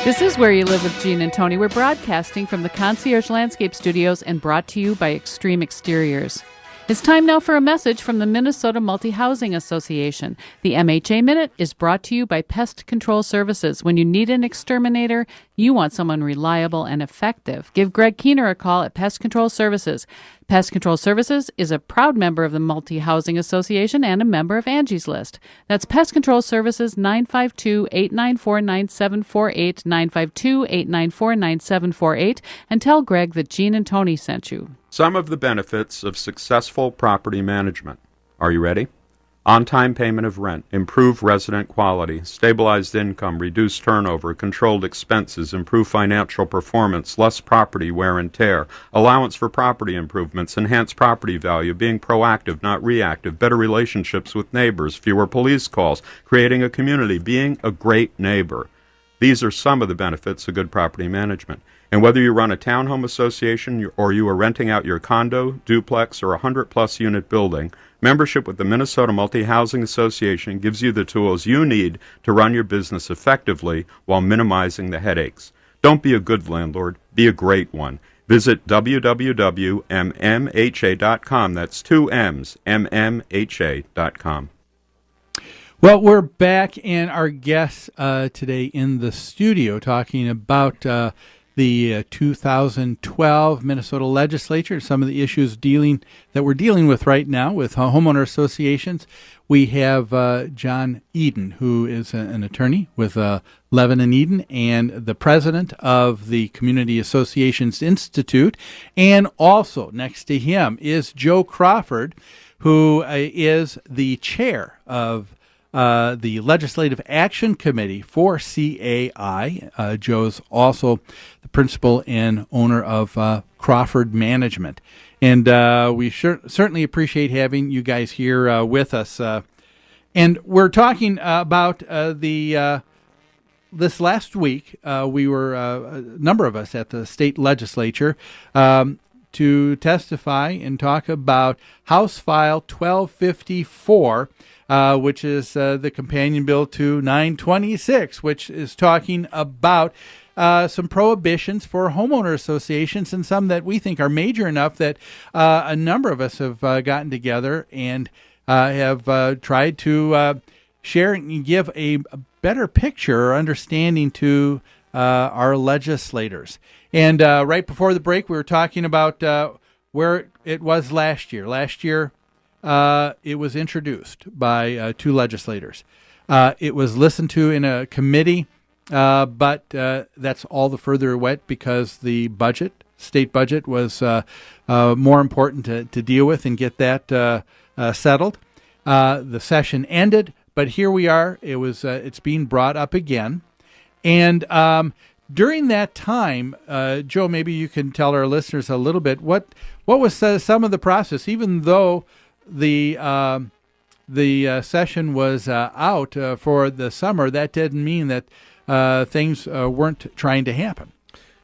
This is Where You Live with Gene and Tony. We're broadcasting from the Concierge Landscape Studios and brought to you by Extreme Exteriors. It's time now for a message from the Minnesota Multi-Housing Association. The MHA Minute is brought to you by Pest Control Services. When you need an exterminator, you want someone reliable and effective. Give Greg Keener a call at Pest Control Services. Pest Control Services is a proud member of the Multi-Housing Association and a member of Angie's List. That's Pest Control Services, 952-894-9748, 952-894-9748, and tell Greg that Gene and Tony sent you. Some of the benefits of successful property management. Are you ready? On-time payment of rent, improved resident quality, stabilized income, reduced turnover, controlled expenses, improved financial performance, less property wear and tear, allowance for property improvements, enhanced property value, being proactive, not reactive, better relationships with neighbors, fewer police calls, creating a community, being a great neighbor. These are some of the benefits of good property management. And whether you run a townhome association or you are renting out your condo, duplex, or 100-plus unit building, membership with the Minnesota Multi-Housing Association gives you the tools you need to run your business effectively while minimizing the headaches. Don't be a good landlord, be a great one. Visit www.mmha.com. That's two M's, mmha.com. Well, we're back, and our guests today in the studio talking about the 2012 Minnesota legislature, some of the issues that we're dealing with right now with homeowner associations. We have John Eden, who is an attorney with Levin and Eden and the president of the Community Associations Institute. And also next to him is Joe Crawford, who is the chair of the Legislative Action Committee for CAI. Joe's also the principal and owner of Crawford Management. And we certainly appreciate having you guys here with us. And we're talking about this last week. We were, a number of us at the state legislature, to testify and talk about House File 1254, which is the companion bill to 926, which is talking about some prohibitions for homeowner associations, and some that we think are major enough that a number of us have gotten together and have tried to share and give a better picture or understanding to our legislators. And right before the break, we were talking about where it was last year. Last year, it was introduced by two legislators. It was listened to in a committee, but that's all the further went because the state budget, was more important to deal with and get that settled. The session ended, but here we are. It's being brought up again. And during that time, Joe, maybe you can tell our listeners a little bit what was some of the process, even though the session was out for the summer. That didn't mean that things weren't trying to happen.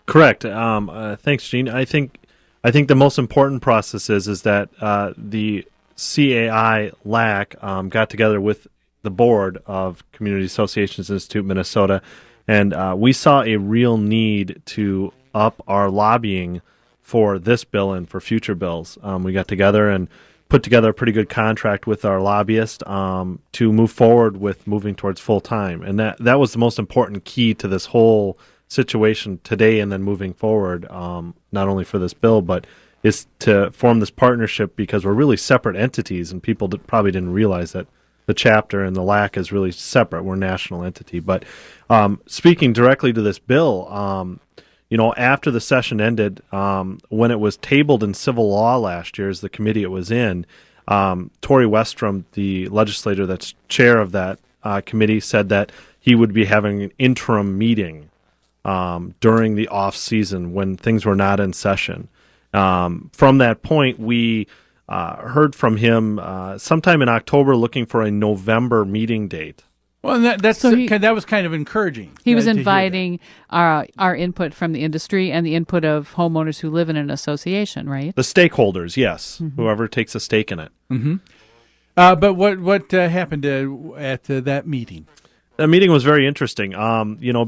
Correct. Thanks, Gene. I think the most important process is that the CAI LAC got together with the board of Community Associations Institute Minnesota, and we saw a real need to up our lobbying for this bill and for future bills. We got together and put together a pretty good contract with our lobbyist to move forward with moving towards full-time. And that was the most important key to this whole situation today and then moving forward, not only for this bill, but is to form this partnership because we're really separate entities, and people probably didn't realize that the chapter and the LAC is really separate. We're a national entity. But speaking directly to this bill, after the session ended, when it was tabled in civil law last year as the committee it was in, Tori Westrom, the legislator that's chair of that committee, said that he would be having an interim meeting during the off season when things were not in session. From that point, we heard from him sometime in October looking for a November meeting date. Well, and that was kind of encouraging. He was inviting our input from the industry and the input of homeowners who live in an association, right? The stakeholders, yes, whoever takes a stake in it. Mm-hmm. But what happened at that meeting? The meeting was very interesting.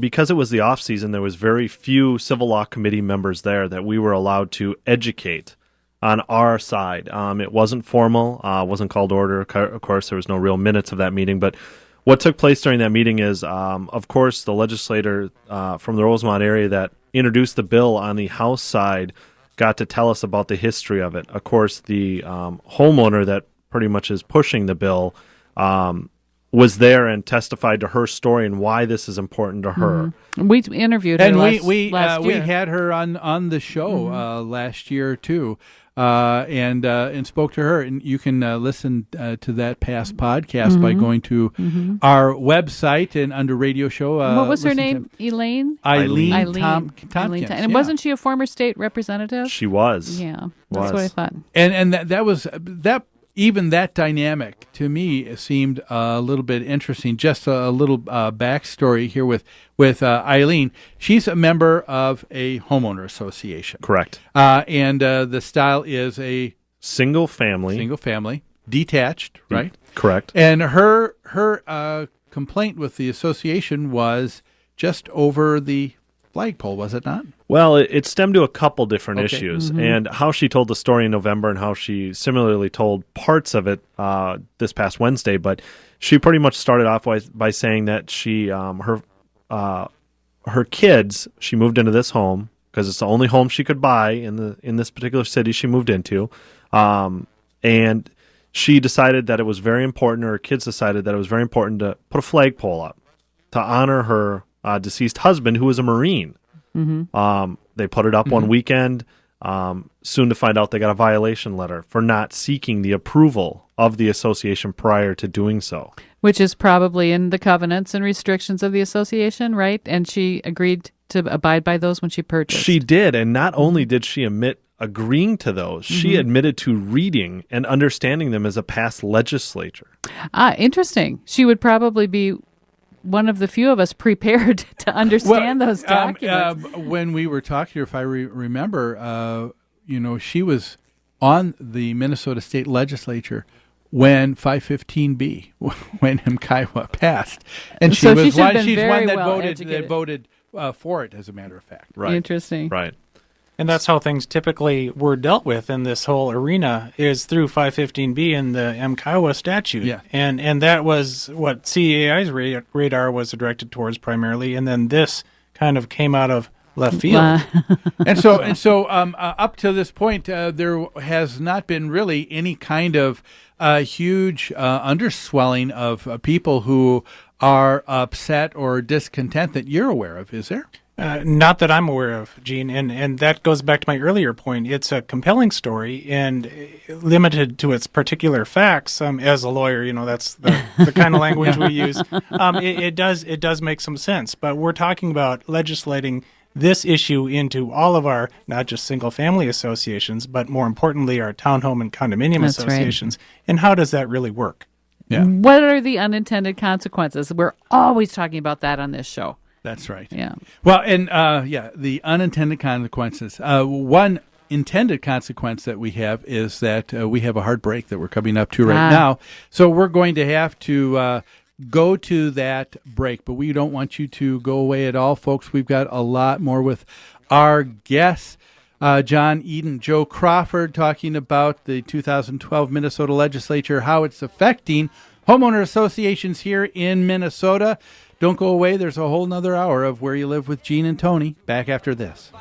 Because it was the off season, there was very few civil law committee members there that we were allowed to educate on our side. It wasn't formal, wasn't called to order. Of course, there was no real minutes of that meeting. But what took place during that meeting is, of course, the legislator from the Rosemont area that introduced the bill on the House side got to tell us about the history of it. Of course, the homeowner that pretty much is pushing the bill was there and testified to her story and why this is important to her. Mm-hmm. We interviewed her and last we year. had her on the show last year too, and spoke to her. And you can listen to that past podcast by going to our website and under radio show. What was her name? Elaine. Eileen Tompkins. And wasn't she a former state representative? She was. Yeah, that's what I thought. And that was that. Even that dynamic, to me, seemed a little bit interesting. Just a little backstory here with Eileen. She's a member of a homeowner association. Correct. And the style is a single family, detached, right? Correct. And her complaint with the association was just over the flagpole, was it not? Well, it stemmed to a couple different issues, and how she told the story in November and how she similarly told parts of it this past Wednesday. But she pretty much started off by saying that she her kids, she moved into this home because it's the only home she could buy in this particular city she moved into, and she decided that it was very important, or her kids decided that it was very important to put a flagpole up to honor her deceased husband, who was a Marine. They put it up one weekend. Soon to find out they got a violation letter for not seeking the approval of the association prior to doing so. Which is probably in the covenants and restrictions of the association, right? And she agreed to abide by those when she purchased. She did, and not only did she admit agreeing to those, she admitted to reading and understanding them as a past legislature. Interesting. She would probably be one of the few of us prepared to understand those documents. When we were talking to her, if I remember, she was on the Minnesota State Legislature when 515B, when MCIWA passed, and she's one that voted for it, as a matter of fact. Right. Interesting. Right. And that's how things typically were dealt with in this whole arena, is through 515B and the MCIWA statute. Yeah. And that was what CAI's radar was directed towards primarily, and then this kind of came out of left field. and so up to this point, there has not been really any kind of huge underswelling of people who are upset or discontent that you're aware of, is there? Not that I'm aware of, Gene, and that goes back to my earlier point. It's a compelling story and limited to its particular facts. As a lawyer, that's the kind of language we use. It does make some sense, but we're talking about legislating this issue into all of our, not just single-family associations, but more importantly, our townhome and condominium associations. Right. And how does that really work? Yeah. What are the unintended consequences? We're always talking about that on this show. That's right. Yeah. Well, and the unintended consequences. One intended consequence that we have is that we have a hard break that we're coming up to right now. So we're going to have to go to that break, but we don't want you to go away at all, folks. We've got a lot more with our guests. John Eden, Joe Crawford, talking about the 2012 Minnesota legislature, how it's affecting homeowner associations here in Minnesota. Don't go away. There's a whole nother hour of Where You Live with Gene and Tony back after this.